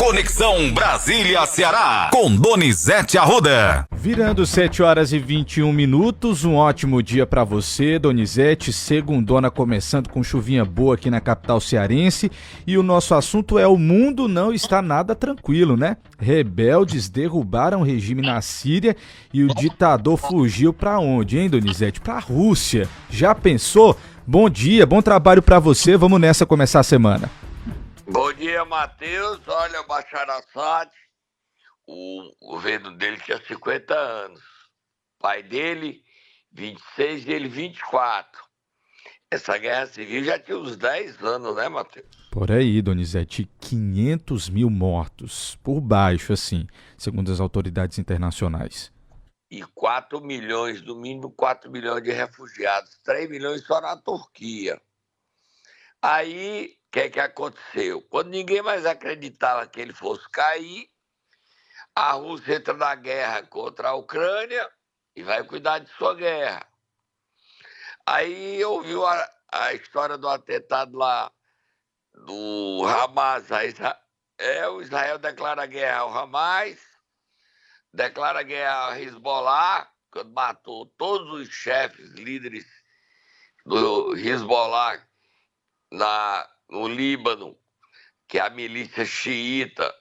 Conexão Brasília-Ceará, com Donizete Arruda. Virando 7h21, um ótimo dia pra você, Donizete. Segundona começando com chuvinha boa aqui na capital cearense. E o nosso assunto é: o mundo não está nada tranquilo, né? Rebeldes derrubaram o regime na Síria e o ditador fugiu pra onde, hein, Donizete? Pra Rússia. Já pensou? Bom dia, bom trabalho pra você. Vamos nessa começar a semana. Bom dia, Matheus. Olha, o Bashar Assad, o governo dele tinha 50 anos. Pai dele, 26 e ele 24. Essa guerra civil já tinha uns 10 anos, né, Matheus? Por aí, Donizete, 500 mil mortos, por baixo, assim, segundo as autoridades internacionais. E 4 milhões, no mínimo 4 milhões de refugiados, 3 milhões só na Turquia. Aí, o que aconteceu? Quando ninguém mais acreditava que ele fosse cair, a Rússia entra na guerra contra a Ucrânia e vai cuidar de sua guerra. Aí ouviu a história do atentado lá do Hamas. O Israel declara guerra ao Hamas, declara guerra ao Hezbollah, quando matou todos os chefes, líderes do Hezbollah no Líbano, que é a milícia xiita,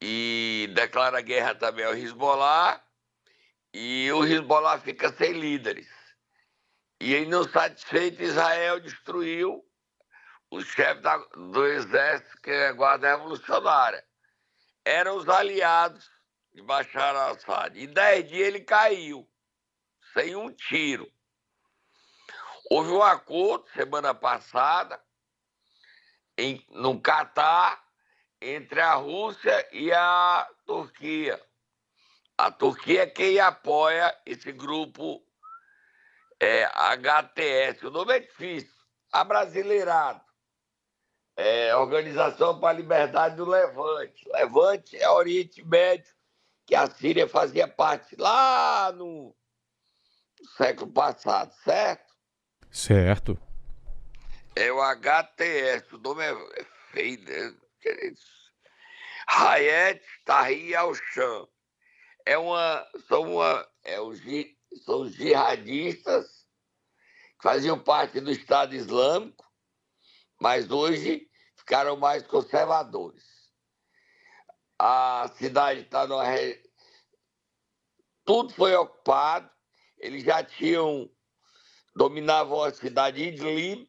e declara guerra também ao Hezbollah, e o Hezbollah fica sem líderes. E aí, não satisfeito, Israel destruiu os chefes do exército, que é a Guarda Revolucionária. Eram os aliados de Bashar al-Assad. Em 10 dias ele caiu, sem um tiro. Houve um acordo semana passada no Catar entre a Rússia e a Turquia. A Turquia é quem apoia esse grupo HTS. O nome é difícil, abrasileirado. Organização para a Liberdade do Levante. Levante é Oriente Médio, que a Síria fazia parte lá no século passado, certo? Certo. É o HTS, o nome é feio, né? Hayat Tahrir al-Sham. São os jihadistas que faziam parte do Estado Islâmico, mas hoje ficaram mais conservadores. A cidade está tudo foi ocupado, eles já dominavam a cidade de Idlib,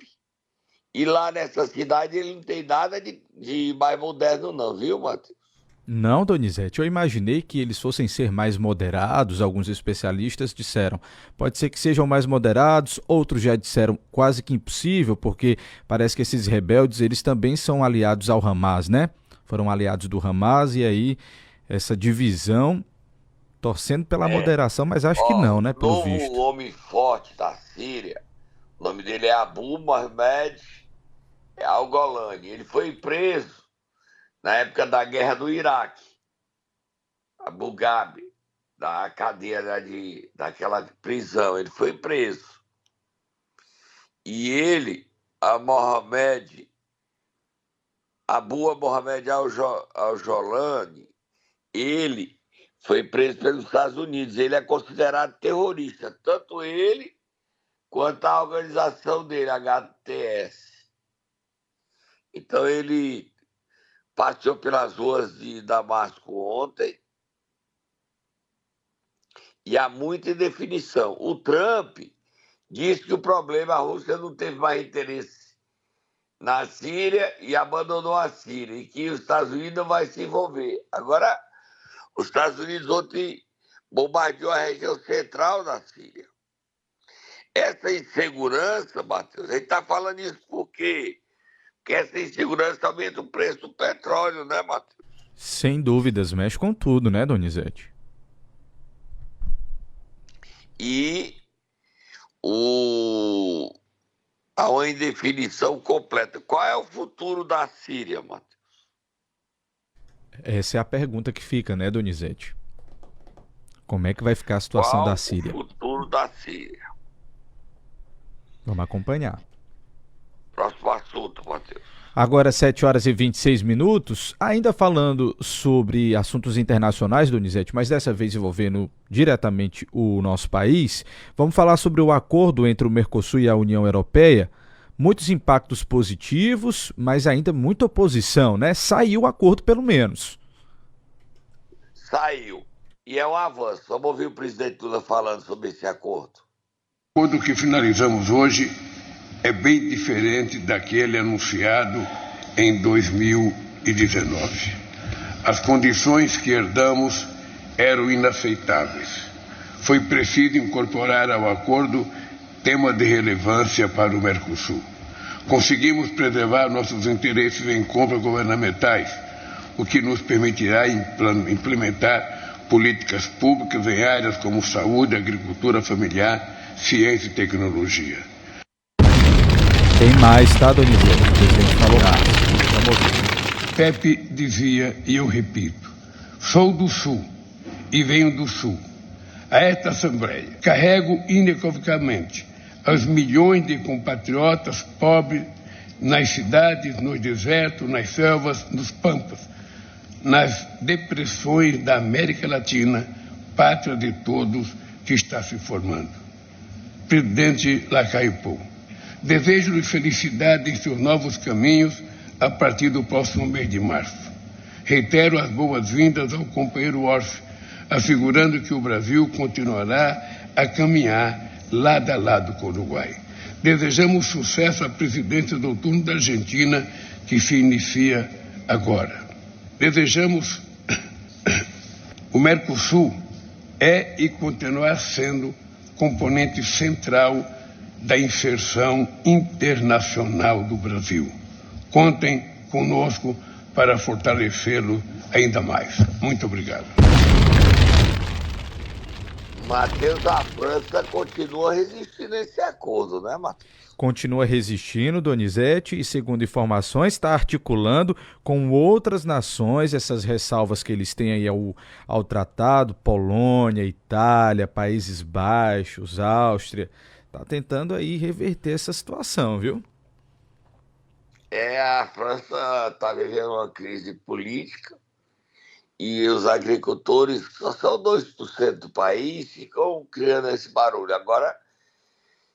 e lá nessa cidade ele não tem nada de mais moderno não, viu, Matheus? Não, Donizete, eu imaginei que eles fossem ser mais moderados. Alguns especialistas disseram, pode ser que sejam mais moderados, outros já disseram quase que impossível, porque parece que esses rebeldes, eles também são aliados ao Hamas, né? Foram aliados do Hamas, e aí essa divisão, torcendo pela moderação, mas acho que não, né, pelo visto. O homem forte da Síria, o nome dele é Abu Mohamed al-Golani. Ele foi preso na época da guerra do Iraque, Abu Ghraib, da cadeia daquela prisão. Ele foi preso. E ele, Abu Mohamed al-Golani, ele foi preso pelos Estados Unidos. Ele é considerado terrorista, tanto ele quanto a organização dele, HTS. Então ele passeou pelas ruas de Damasco ontem e há muita indefinição. O Trump disse que o problema, a Rússia não teve mais interesse na Síria e abandonou a Síria, e que os Estados Unidos não vai se envolver. Agora, os Estados Unidos ontem bombardeou a região central da Síria. Essa insegurança, Matheus, a gente está falando isso por quê? Porque essa insegurança aumenta o preço do petróleo, né, Matheus? Sem dúvidas, mexe com tudo, né, Donizete? E há uma indefinição completa. Qual é o futuro da Síria, Matheus? Essa é a pergunta que fica, né, Donizete? Como é que vai ficar a situação da Síria? Qual o futuro da Síria? Vamos acompanhar. Próximo assunto, Matheus. Agora, 7 horas e 26 minutos, ainda falando sobre assuntos internacionais, Donizete, mas dessa vez envolvendo diretamente o nosso país, vamos falar sobre o acordo entre o Mercosul e a União Europeia. Muitos impactos positivos, mas ainda muita oposição, né? Saiu o acordo, pelo menos. Saiu. E é um avanço. Vamos ouvir o presidente Lula falando sobre esse acordo. O acordo que finalizamos hoje é bem diferente daquele anunciado em 2019. As condições que herdamos eram inaceitáveis. Foi preciso incorporar ao acordo tema de relevância para o Mercosul. Conseguimos preservar nossos interesses em compras governamentais, o que nos permitirá implementar políticas públicas em áreas como saúde, agricultura familiar, ciência e tecnologia. Tem mais, tá, Donizete? O presidente falou mais. Vamos ouvir. Pepe dizia, e eu repito, sou do Sul e venho do Sul. A esta Assembleia carrego inequivocamente aos milhões de compatriotas pobres nas cidades, nos desertos, nas selvas, nos pampas, nas depressões da América Latina, pátria de todos que está se formando. Presidente Lacaille, desejo-lhe felicidade em seus novos caminhos a partir do próximo mês de março. Reitero as boas-vindas ao companheiro Orsi, assegurando que o Brasil continuará a caminhar lado a lado com o Uruguai. Desejamos sucesso à presidência do turno da Argentina, que se inicia agora. Desejamos o Mercosul é e continuará sendo componente central da inserção internacional do Brasil. Contem conosco para fortalecê-lo ainda mais. Muito obrigado. Matheus, a França continua resistindo a esse acordo, né, Matheus? Continua resistindo, Donizete, e segundo informações, está articulando com outras nações essas ressalvas que eles têm aí ao tratado, Polônia, Itália, Países Baixos, Áustria. Está tentando aí reverter essa situação, viu? A França está vivendo uma crise política e os agricultores, que só são 2% do país, ficam criando esse barulho. Agora,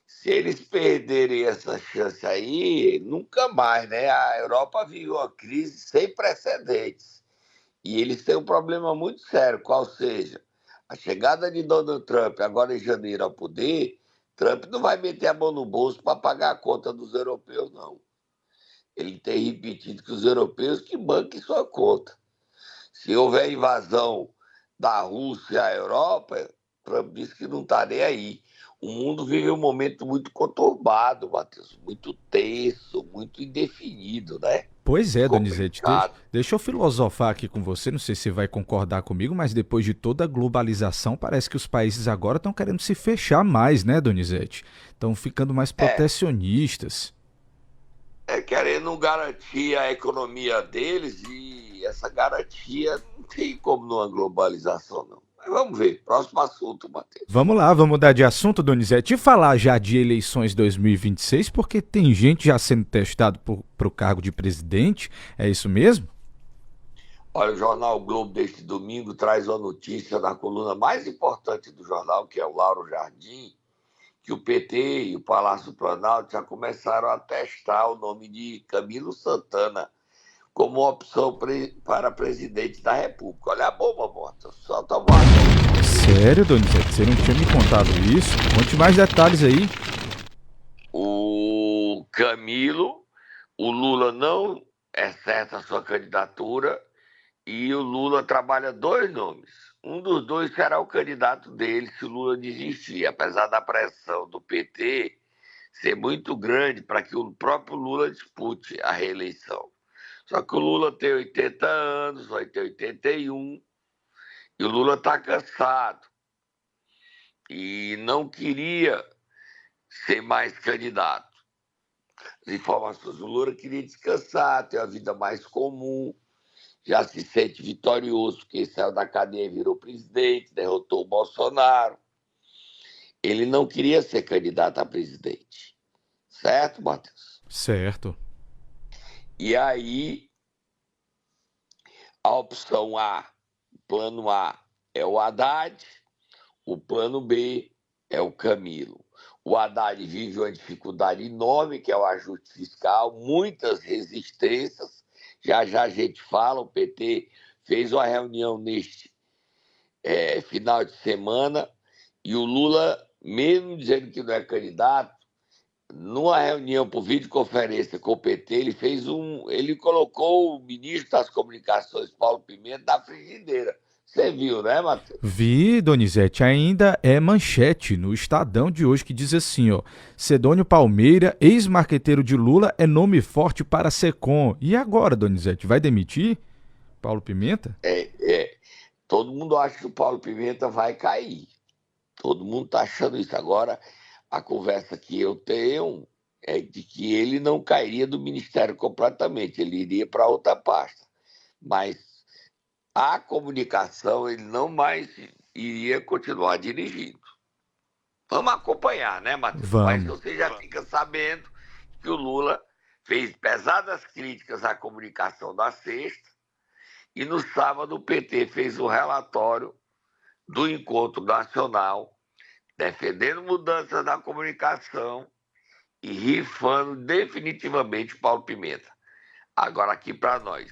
se eles perderem essa chance aí, nunca mais, né? A Europa vive uma crise sem precedentes. E eles têm um problema muito sério, qual seja, a chegada de Donald Trump agora em janeiro ao poder, Trump não vai meter a mão no bolso para pagar a conta dos europeus, não. Ele tem repetido que os europeus que banquem sua conta. Se houver invasão da Rússia à Europa, Trump disse que não está nem aí. O mundo vive um momento muito conturbado, Matheus, muito tenso, muito indefinido, né? Pois é, Donizete, Complicado. deixa eu filosofar aqui com você, não sei se você vai concordar comigo, mas depois de toda a globalização, parece que os países agora estão querendo se fechar mais, né, Donizete? Estão ficando mais protecionistas. Querendo garantir a economia deles e essa garantia não tem como numa globalização, não. Mas vamos ver. Próximo assunto, Matheus. Vamos lá, vamos mudar de assunto, Donizete, e falar já de eleições 2026, porque tem gente já sendo testado para o cargo de presidente, é isso mesmo? Olha, o jornal o Globo deste domingo traz uma notícia na coluna mais importante do jornal, que é o Lauro Jardim, que o PT e o Palácio do Planalto já começaram a testar o nome de Camilo Santana como opção para presidente da República. Olha a bomba, morta. Só tomar. Sério, Donizete? Você não tinha me contado isso? Conte mais detalhes aí. O Camilo, o Lula não acerta a sua candidatura e o Lula trabalha dois nomes. Um dos dois será o candidato dele se o Lula desistir, apesar da pressão do PT ser muito grande para que o próprio Lula dispute a reeleição. Só que o Lula tem 80 anos, vai ter 81, e o Lula está cansado. E não queria ser mais candidato. As informações, o Lula queria descansar, ter uma vida mais comum, já se sente vitorioso, porque saiu da cadeia e virou presidente, derrotou o Bolsonaro. Ele não queria ser candidato a presidente. Certo, Matheus? Certo. E aí, a opção A, plano A, é o Haddad, o plano B é o Camilo. O Haddad vive uma dificuldade enorme, que é o ajuste fiscal, muitas resistências. Já já a gente fala, o PT fez uma reunião neste final de semana e o Lula, mesmo dizendo que não é candidato, numa reunião por videoconferência com o PT, ele colocou o ministro das Comunicações, Paulo Pimenta, na frigideira. Você viu, né, Matheus? Vi, Donizete, ainda é manchete no Estadão de hoje que diz assim, ó: Sedônio Palmeira, ex-marqueteiro de Lula, é nome forte para a Secom. E agora, Donizete, vai demitir Paulo Pimenta? Todo mundo acha que o Paulo Pimenta vai cair. Todo mundo está achando isso. Agora, a conversa que eu tenho é de que ele não cairia do ministério completamente, ele iria para outra pasta. Mas a comunicação ele não mais iria continuar dirigindo. Vamos acompanhar, né, Matheus? Vamos. Mas você já fica sabendo que o Lula fez pesadas críticas à comunicação da sexta e no sábado o PT fez um relatório do Encontro Nacional defendendo mudanças na comunicação e rifando definitivamente Paulo Pimenta. Agora aqui para nós,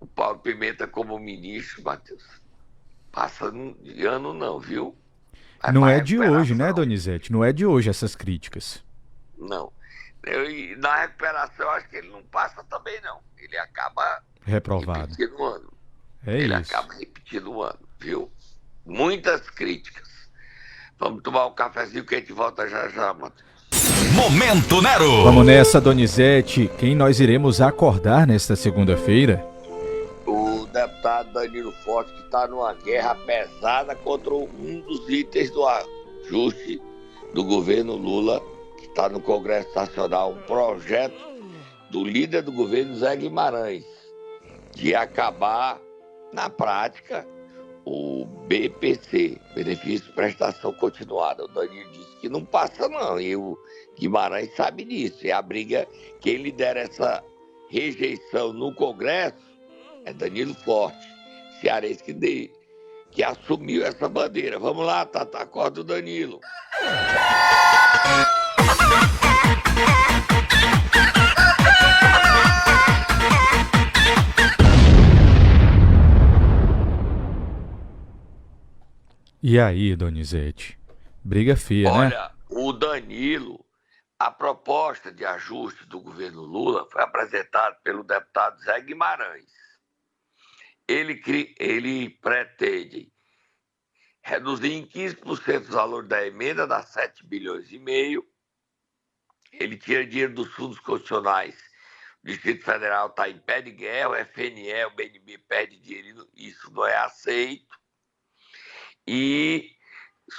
o Paulo Pimenta como ministro, Matheus, passa de ano não, viu? Não é de hoje, né, Donizete? Não é de hoje essas críticas. Não. E na recuperação, eu acho que ele não passa também, não. Ele acaba reprovado. Repetindo um ano. Ele acaba repetindo um ano, viu? Muitas críticas. Vamos tomar um cafezinho que a gente volta já já, Matheus. Momento Nero! Vamos nessa, Donizete. Quem nós iremos acordar nesta segunda-feira? O deputado Danilo Forte, que está numa guerra pesada contra um dos itens do ajuste do governo Lula, que está no Congresso Nacional, um projeto do líder do governo, Zé Guimarães, de acabar, na prática, o BPC, Benefício de Prestação Continuada. O Danilo disse que não passa não, e o Guimarães sabe disso. E a briga, quem lidera essa rejeição no Congresso é Danilo Forte, cearense que assumiu essa bandeira. Vamos lá, Tata, acorda o Danilo. E aí, Donizete? Briga feia, né? Olha, o Danilo, a proposta de ajuste do governo Lula foi apresentada pelo deputado Zé Guimarães. Ele pretende reduzir em 15% o valor da emenda, dá 7 bilhões e meio. Ele tira dinheiro dos fundos constitucionais. O Distrito Federal está em pé de guerra, o FNE, o BNB perde dinheiro, isso não é aceito. E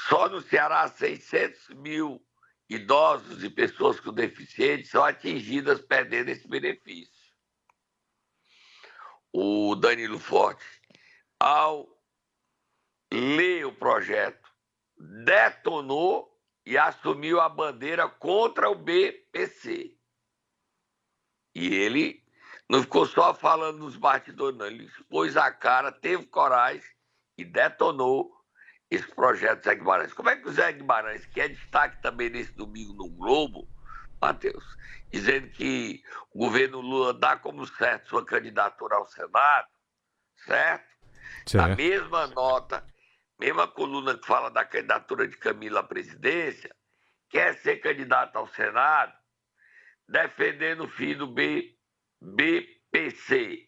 só no Ceará, 600 mil idosos e pessoas com deficiência são atingidas perdendo esse benefício. O Danilo Forte, ao ler o projeto, detonou e assumiu a bandeira contra o BPC. E ele não ficou só falando nos bastidores, não. Ele expôs a cara, teve coragem e detonou esse projeto do Zé Guimarães. Como é que o Zé Guimarães, que é destaque também nesse domingo no Globo, Matheus, dizendo que o governo Lula dá como certo sua candidatura ao Senado, certo? Na mesma nota, mesma coluna que fala da candidatura de Camilo à presidência, quer ser candidato ao Senado, defendendo o fim do BPC.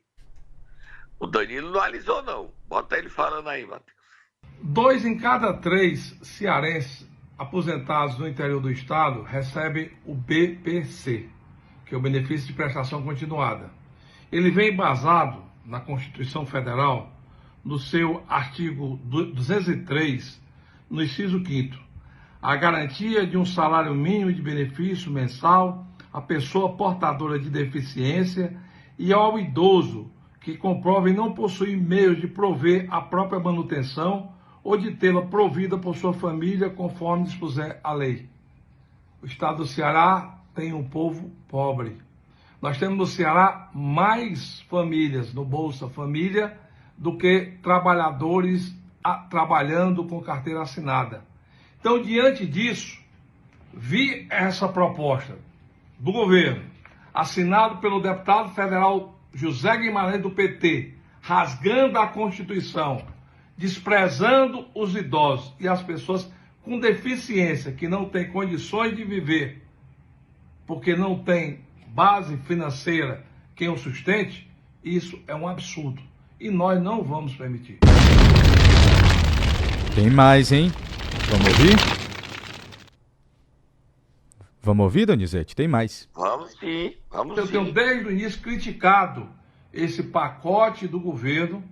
O Danilo não alisou, não. Bota ele falando aí, Matheus. 2 em cada 3 cearenses aposentados no interior do estado recebem o BPC, que é o Benefício de Prestação Continuada. Ele vem embasado na Constituição Federal, no seu artigo 203, no inciso 5º, a garantia de um salário mínimo de benefício mensal à pessoa portadora de deficiência e ao idoso que comprove não possuir meios de prover a própria manutenção ou de tê-la provida por sua família, conforme dispuser a lei. O estado do Ceará tem um povo pobre. Nós temos no Ceará mais famílias no Bolsa Família do que trabalhadores trabalhando com carteira assinada. Então, diante disso, vi essa proposta do governo, assinado pelo deputado federal José Guimarães do PT, rasgando a Constituição, desprezando os idosos e as pessoas com deficiência que não têm condições de viver, porque não tem base financeira quem o sustente, isso é um absurdo. E nós não vamos permitir. Tem mais, hein? Vamos ouvir? Vamos ouvir, Donizete? Tem mais. Vamos sim, vamos Eu sim. tenho desde o início criticado esse pacote do governo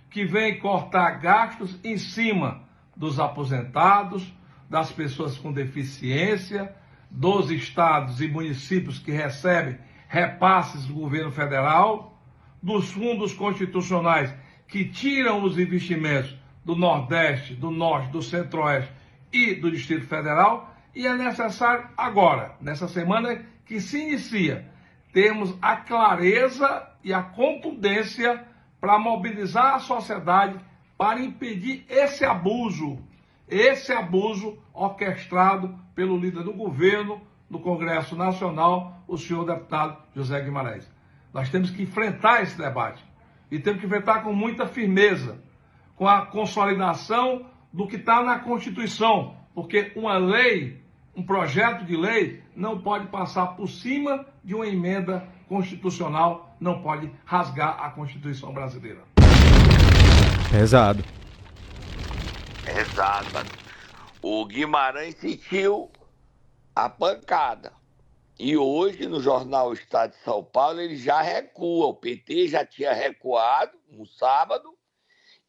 que vem cortar gastos em cima dos aposentados, das pessoas com deficiência, dos estados e municípios que recebem repasses do governo federal, dos fundos constitucionais que tiram os investimentos do Nordeste, do Norte, do Centro-Oeste e do Distrito Federal, e é necessário agora, nessa semana que se inicia, termos a clareza e a contundência para mobilizar a sociedade para impedir esse abuso orquestrado pelo líder do governo no Congresso Nacional, o senhor deputado José Guimarães. Nós temos que enfrentar esse debate e temos que enfrentar com muita firmeza, com a consolidação do que está na Constituição, porque uma lei, um projeto de lei, não pode passar por cima de uma emenda constitucional, não pode rasgar a Constituição brasileira. Pesado. Exato. O Guimarães sentiu a pancada. E hoje, no jornal Estado de São Paulo, ele já recua. O PT já tinha recuado no sábado.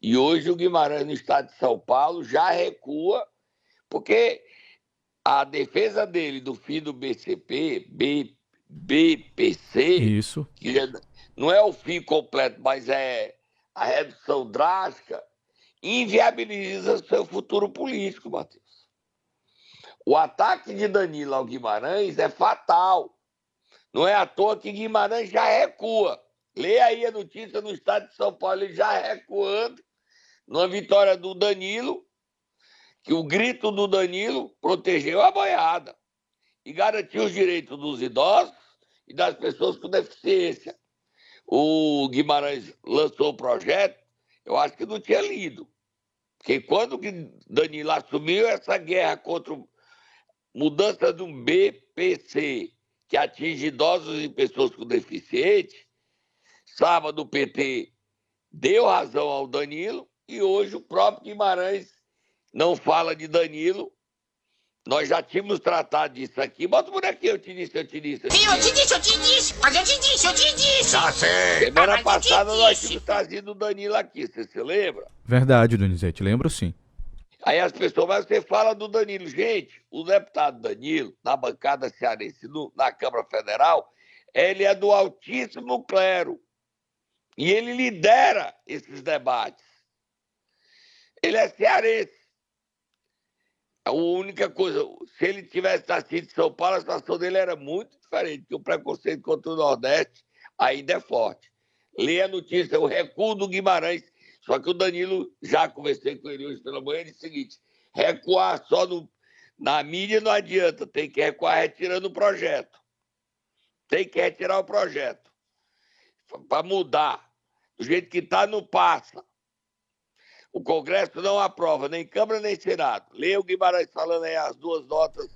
E hoje o Guimarães, no Estado de São Paulo, já recua, porque a defesa dele do fim do BPC, Isso. que não é o fim completo, mas é a redução drástica, inviabiliza seu futuro político, Matheus. O ataque de Danilo ao Guimarães é fatal. Não é à toa que Guimarães já recua. Lê aí a notícia no Estado de São Paulo, ele já recuando, numa vitória do Danilo, que o grito do Danilo protegeu a boiada e garantiu os direitos dos idosos e das pessoas com deficiência. O Guimarães lançou o projeto, eu acho que não tinha lido. Porque quando Danilo assumiu essa guerra contra mudança do BPC, que atinge idosos e pessoas com deficiência, sábado o PT deu razão ao Danilo e hoje o próprio Guimarães não fala de Danilo. Nós já tínhamos tratado disso aqui. Bota por aqui, eu te disse. Eu te disse, mas eu te disse. Já sei. Semana Mas eu te passada nós disse. tínhamos trazido o Danilo aqui, você se lembra? Verdade, Donizete, lembro sim. Aí as pessoas, mas você fala do Danilo. Gente, o deputado Danilo, na bancada cearense, na Câmara Federal, ele é do altíssimo clero. E ele lidera esses debates. Ele é cearense. A única coisa, se ele tivesse nascido em São Paulo, a situação dele era muito diferente, porque o preconceito contra o Nordeste ainda é forte. Leia a notícia, o recuo do Guimarães. Só que o Danilo, já conversei com ele hoje pela manhã, ele disse o seguinte: recuar só na mídia não adianta, tem que recuar retirando o projeto. Tem que retirar o projeto. Para mudar. Do jeito que está, não passa. O Congresso não aprova, nem Câmara nem Senado. Leia o Guimarães falando aí as duas notas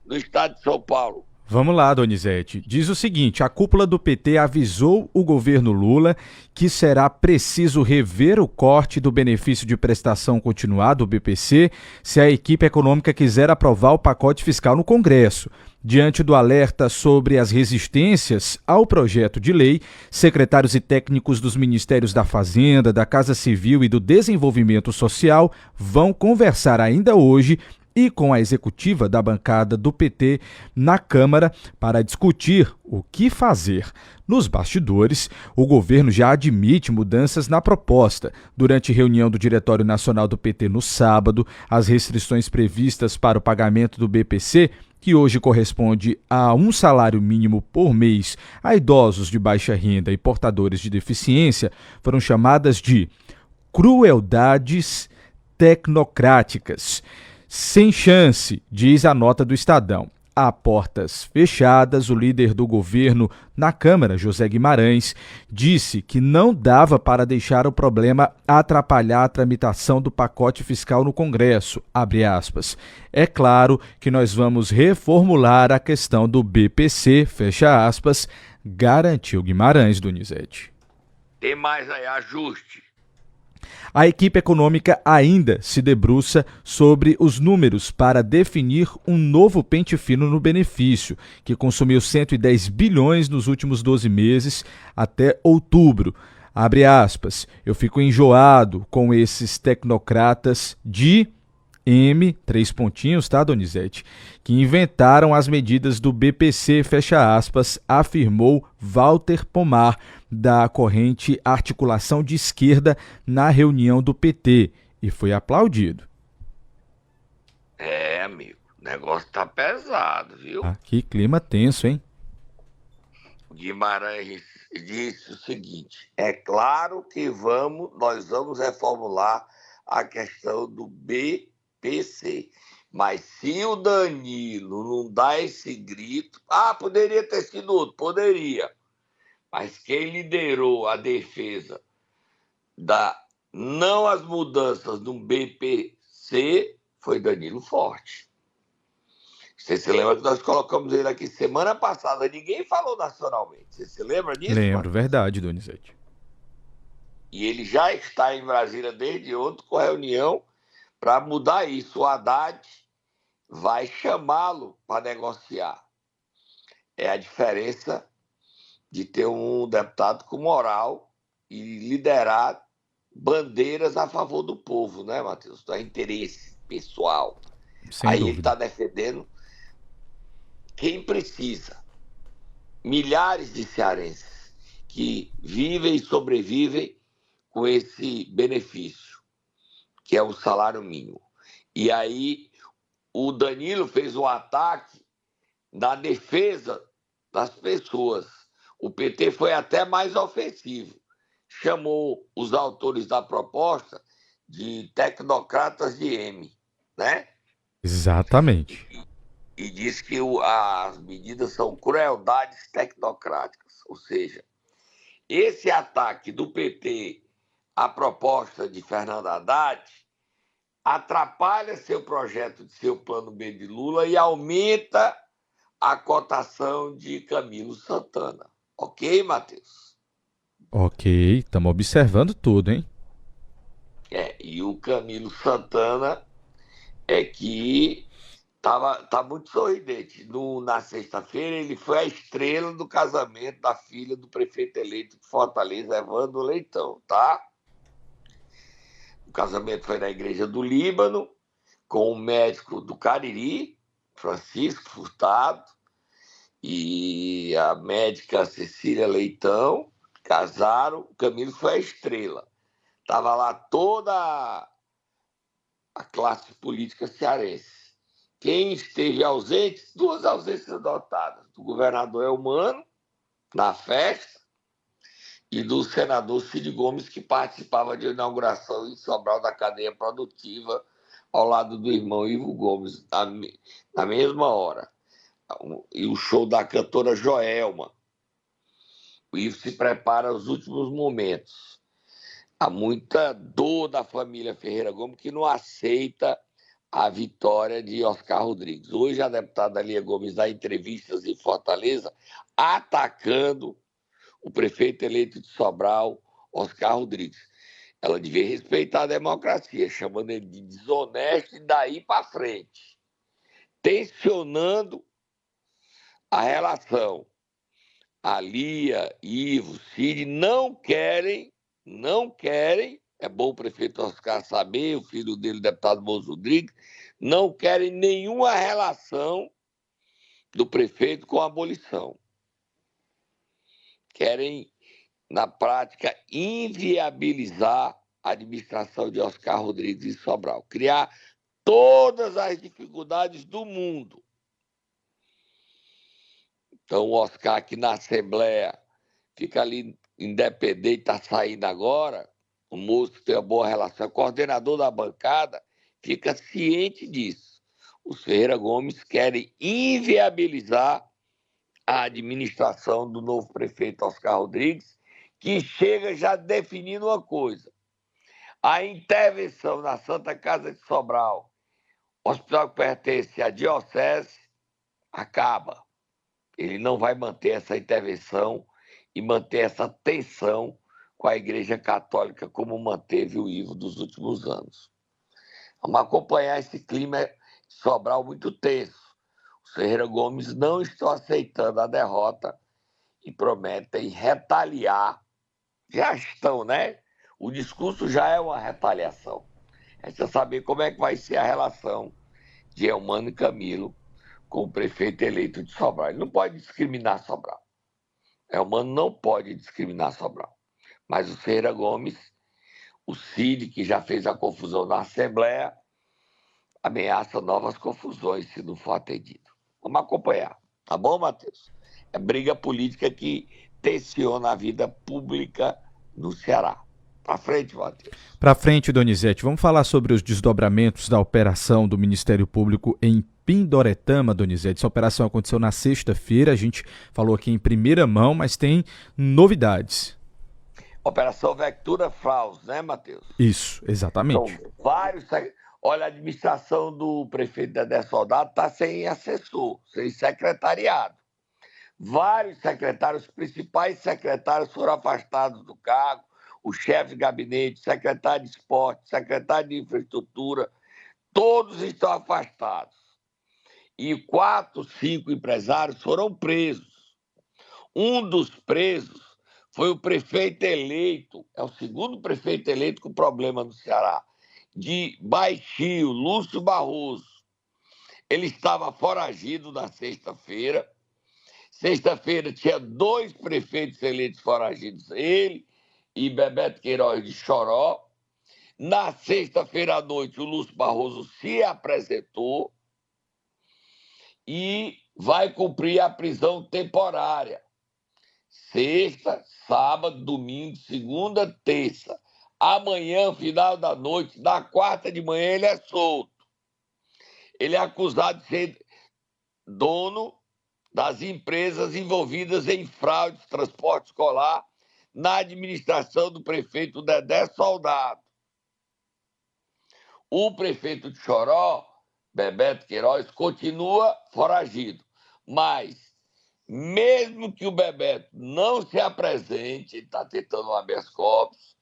no Estado de São Paulo. Vamos lá, Donizete. Diz o seguinte: a cúpula do PT avisou o governo Lula que será preciso rever o corte do benefício de prestação continuada, o BPC, se a equipe econômica quiser aprovar o pacote fiscal no Congresso. Diante do alerta sobre as resistências ao projeto de lei, secretários e técnicos dos Ministérios da Fazenda, da Casa Civil e do Desenvolvimento Social vão conversar ainda hoje e com a executiva da bancada do PT na Câmara para discutir o que fazer. Nos bastidores, o governo já admite mudanças na proposta. Durante reunião do Diretório Nacional do PT no sábado, as restrições previstas para o pagamento do BPC, que hoje corresponde a um salário mínimo por mês a idosos de baixa renda e portadores de deficiência, foram chamadas de crueldades tecnocráticas. Sem chance, diz a nota do Estadão. A portas fechadas, o líder do governo na Câmara, José Guimarães, disse que não dava para deixar o problema atrapalhar a tramitação do pacote fiscal no Congresso. Abre aspas. É claro que nós vamos reformular a questão do BPC, fecha aspas, garantiu Guimarães, Donizete. Tem mais aí, ajuste. A equipe econômica ainda se debruça sobre os números para definir um novo pente fino no benefício, que consumiu 110 bilhões nos últimos 12 meses até outubro. Abre aspas, eu fico enjoado com esses tecnocratas de três pontinhos, tá, Donizete? Que inventaram as medidas do BPC, fecha aspas, afirmou Walter Pomar, da corrente Articulação de Esquerda, na reunião do PT, e foi aplaudido. É, amigo, o negócio tá pesado, viu? Ah, que clima tenso, hein? O Guimarães disse o seguinte, é claro que nós vamos reformular a questão do BPC, mas se o Danilo não dá esse grito, poderia ter sido outro, poderia, mas quem liderou a defesa não as mudanças no BPC foi Danilo Forte. Você se lembra que nós colocamos ele aqui semana passada, ninguém falou nacionalmente, você se lembra disso? Lembro, mano? verdade, Donizete. E ele já está em Brasília desde ontem com a reunião para mudar isso. O Haddad vai chamá-lo para negociar. É a diferença de ter um deputado com moral e liderar bandeiras a favor do povo, né, Matheus? Do interesse pessoal. Sem Aí dúvida. ele está defendendo quem precisa. Milhares de cearenses que vivem e sobrevivem com esse benefício, que é o salário mínimo. E aí o Danilo fez um ataque na defesa das pessoas. O PT foi até mais ofensivo. Chamou os autores da proposta de tecnocratas de M, né? Exatamente. E disse que as medidas são crueldades tecnocráticas. Ou seja, esse ataque do PT à proposta de Fernando Haddad atrapalha seu projeto de seu plano B de Lula e aumenta a cotação de Camilo Santana. Ok, Matheus? Ok, estamos observando tudo, hein? E o Camilo Santana é que tá muito sorridente. Na sexta-feira, ele foi a estrela do casamento da filha do prefeito eleito de Fortaleza, Evandro Leitão, tá? O casamento foi na Igreja do Líbano, com o médico do Cariri, Francisco Furtado, e a médica Cecília Leitão, casaram, o Camilo foi a estrela. Estava lá toda a classe política cearense. Quem esteve ausente, duas ausências notadas, do governador Elmano, na festa, e do senador Cid Gomes, que participava de inauguração em Sobral da cadeia produtiva, ao lado do irmão Ivo Gomes, na mesma hora. E o show da cantora Joelma. O Ivo se prepara aos últimos momentos. Há muita dor da família Ferreira Gomes que não aceita a vitória de Oscar Rodrigues. Hoje a deputada Lia Gomes dá entrevistas em Fortaleza atacando o prefeito eleito de Sobral, Oscar Rodrigues. Ela devia respeitar a democracia, chamando ele de desonesto e daí para frente. Tensionando a relação. A Lia, Ivo, Cid não querem, é bom o prefeito Oscar saber, o filho dele, o deputado Moço Rodrigues, não querem nenhuma relação do prefeito com a abolição. Querem, na prática, inviabilizar a administração de Oscar Rodrigues em Sobral, criar todas as dificuldades do mundo. Então, o Oscar, aqui na Assembleia, fica ali independente, está saindo agora, o moço tem uma boa relação, coordenador da bancada, fica ciente disso. Os Ferreira Gomes querem inviabilizar a administração do novo prefeito Oscar Rodrigues, que chega já definindo uma coisa. A intervenção na Santa Casa de Sobral, hospital que pertence à diocese, acaba. Ele não vai manter essa intervenção e manter essa tensão com a Igreja Católica como manteve o Ivo dos últimos anos. Vamos acompanhar esse clima Sobral muito tenso. Os Ferreira Gomes não estão aceitando a derrota e prometem retaliar. Já estão, né? O discurso já é uma retaliação. É só saber como é que vai ser a relação de Elmano e Camilo com o prefeito eleito de Sobral. Ele não pode discriminar Sobral. Elmano não pode discriminar Sobral. Mas o Ferreira Gomes, o Cid, que já fez a confusão na Assembleia, ameaça novas confusões se não for atendido. Vamos acompanhar. Tá bom, Matheus? É briga política que tensiona a vida pública no Ceará. Pra frente, Matheus. Pra frente, Donizete. Vamos falar sobre os desdobramentos da operação do Ministério Público em Pindoretama, Donizete. Essa operação aconteceu na sexta-feira. A gente falou aqui em primeira mão, mas tem novidades. Operação Vectura Fraus, né, Matheus? Isso, exatamente. São vários... Olha, a administração do prefeito Dedé Soldado está sem assessor, sem secretariado. Vários secretários, os principais secretários foram afastados do cargo, o chefe de gabinete, secretário de esporte, secretário de infraestrutura, todos estão afastados. E 4, 5 empresários foram presos. Um dos presos foi o prefeito eleito, é o segundo prefeito eleito com problema no Ceará, de Baixio, Lúcio Barroso. Ele estava foragido na sexta-feira. Sexta-feira tinha 2 prefeitos eleitos foragidos, ele e Bebeto Queiroz de Choró. Na sexta-feira à noite, o Lúcio Barroso se apresentou e vai cumprir a prisão temporária. Sexta, sábado, domingo, segunda, terça. Amanhã, final da noite, na quarta de manhã, ele é solto. Ele é acusado de ser dono das empresas envolvidas em fraude de transporte escolar na administração do prefeito Dedé Soldado. O prefeito de Choró, Bebeto Queiroz, continua foragido. Mas, mesmo que o Bebeto não se apresente, ele está tentando um habeas corpus,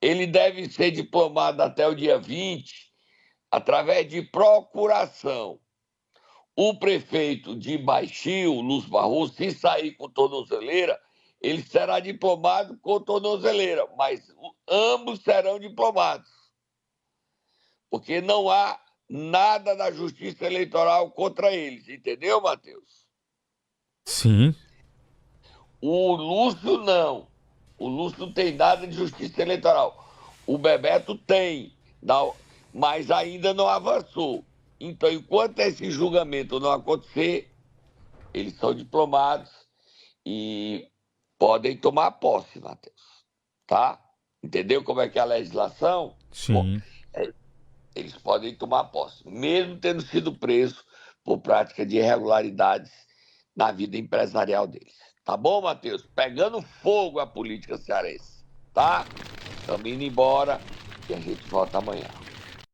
ele deve ser diplomado até o dia 20, através de procuração. O prefeito de Baixio, Lúcio Barroso, se sair com tornozeleira, ele será diplomado com tornozeleira, mas ambos serão diplomados. Porque não há nada da Justiça Eleitoral contra eles, entendeu, Matheus? Sim. O Lúcio não. O Lúcio não tem nada de Justiça Eleitoral. O Bebeto tem, mas ainda não avançou. Então, enquanto esse julgamento não acontecer, eles são diplomados e podem tomar posse, Matheus. Tá? Entendeu como é que é a legislação? Sim. Bom, eles podem tomar posse, mesmo tendo sido presos por prática de irregularidades na vida empresarial deles. Tá bom, Matheus? Pegando fogo a política cearense, tá? Estamos indo embora e a gente volta amanhã.